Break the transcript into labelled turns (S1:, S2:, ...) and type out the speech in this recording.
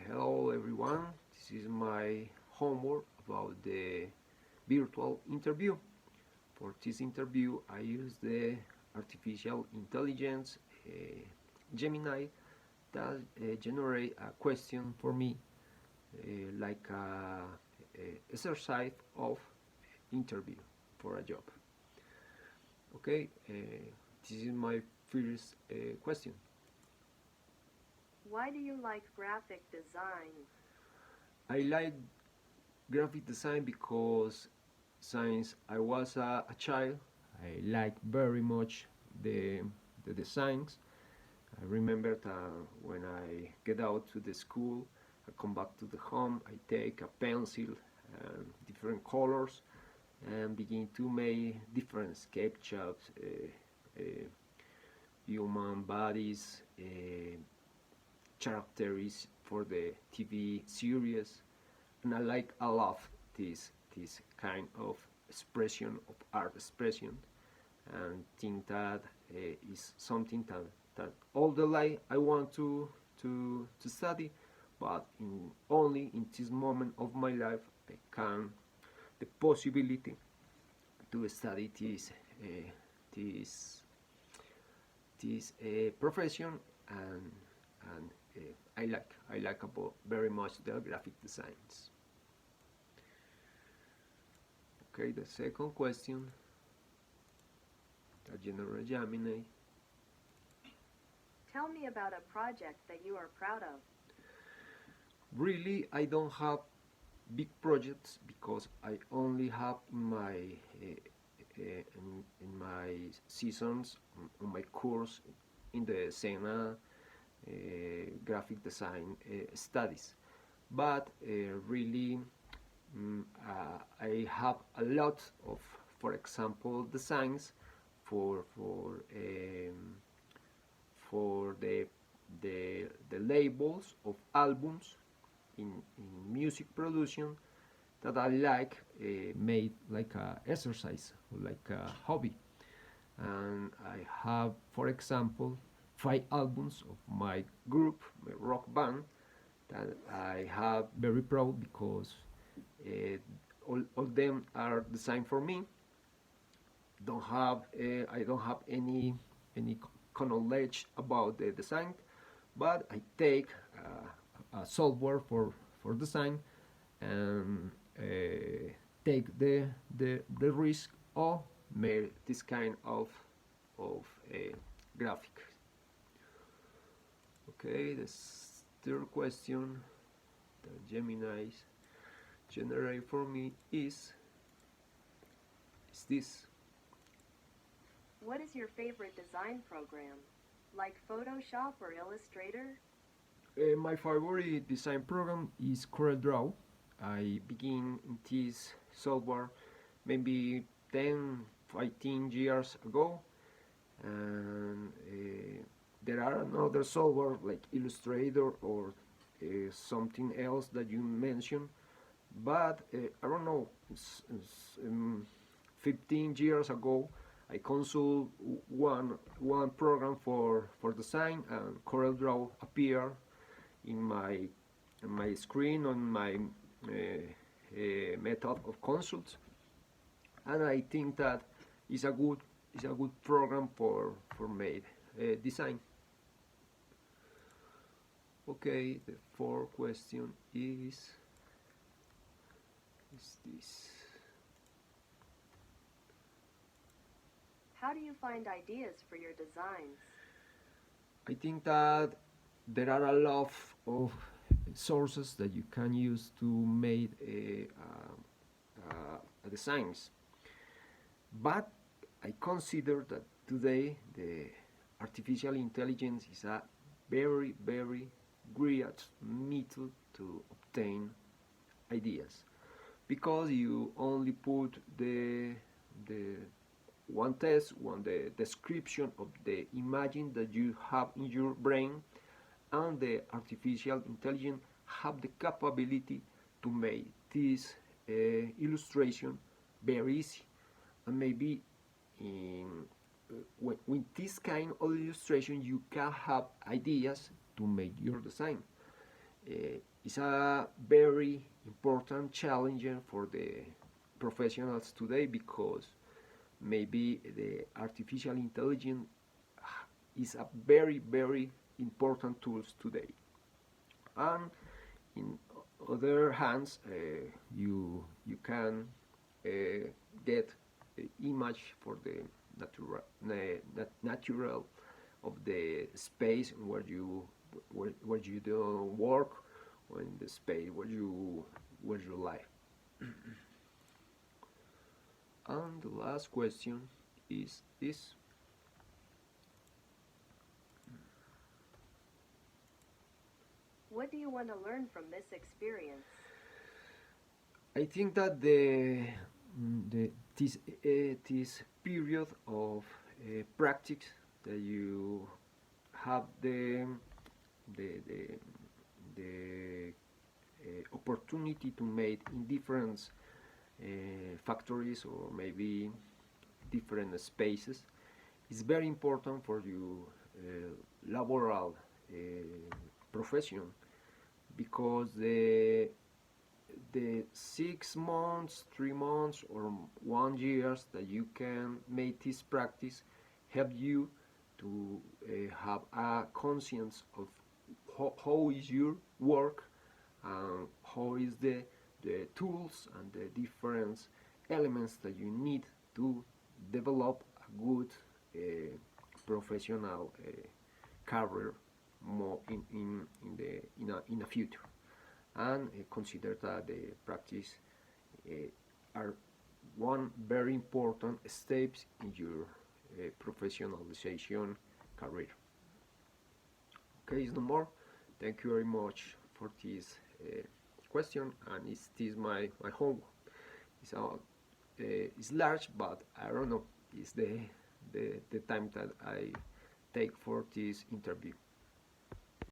S1: Hello everyone, this is my homework about the virtual interview. For this interview I use the artificial intelligence Gemini that generate a question for me like a exercise of interview for a job. Okay, this is my first question.
S2: Why do you like graphic design?
S1: I like graphic design because since I was a child, I liked very much the, the designs. I remember that when I get out to the school, I come back to the home, I take a pencil and different colors and begin to make different sketchups, human bodies, characters for the TV series, and I like a lot this kind of expression of art expression, and think that is something that all the life I want to study, but only in this moment of my life I can the possibility to study this profession, and I like about very much the graphic designs. Okay, the second question, the general Gemini.
S2: Tell me about a project that you are proud of.
S1: Really, I don't have big projects because I only have in my seasons on my course in the Sena graphic design studies. But really, I have a lot of, for example, designs for the labels of albums in music production that I like, made like a exercise, like a hobby. And I have, for example, 5 albums of my group, my rock band, that I have very proud because all them are designed for me. I don't have any knowledge about the design, but I take a software for design and take the risk of make this kind of graphic. Okay, the third question that Gemini generate for me is this.
S2: What is your favorite design program? Like Photoshop or Illustrator?
S1: My favorite design program is CorelDRAW. I begin in this software maybe 10, 15 years ago, and there are another software like Illustrator or something else that you mentioned, but I don't know, 15 years ago I consult one program for design, and CorelDRAW appear in my screen on my method of consult, and I think that is a good program for made design. Okay, the fourth question is this.
S2: How do you find ideas for your designs?
S1: I think that there are a lot of sources that you can use to make designs, but I consider that today the artificial intelligence is a very great method to obtain ideas, because you only put the one test, the description of the imagine that you have in your brain, and the artificial intelligence have the capability to make this illustration very easy. And maybe in with this kind of illustration you can have ideas to make your design. It's a very important challenge for the professionals today, because maybe the artificial intelligence is a very very important tools today. And in other hands, you can get image for the natural of the space where you don't work, or in the space where you live. And the last question is this:
S2: What do you want to learn from this experience?
S1: I think that this period of practice that you have the the, the opportunity to make in different factories, or maybe different spaces, is very important for your laboral profession, because the 6 months, 3 months, or 1 year that you can make this practice help you to have a conscience of how is your work, and how is the tools and the different elements that you need to develop a good professional career more in a future. And consider that the practice are one very important steps in your professionalization career. Okay, is no more. Thank you very much for this question, and this my homework. It's large, but I don't know. It's the time that I take for this interview.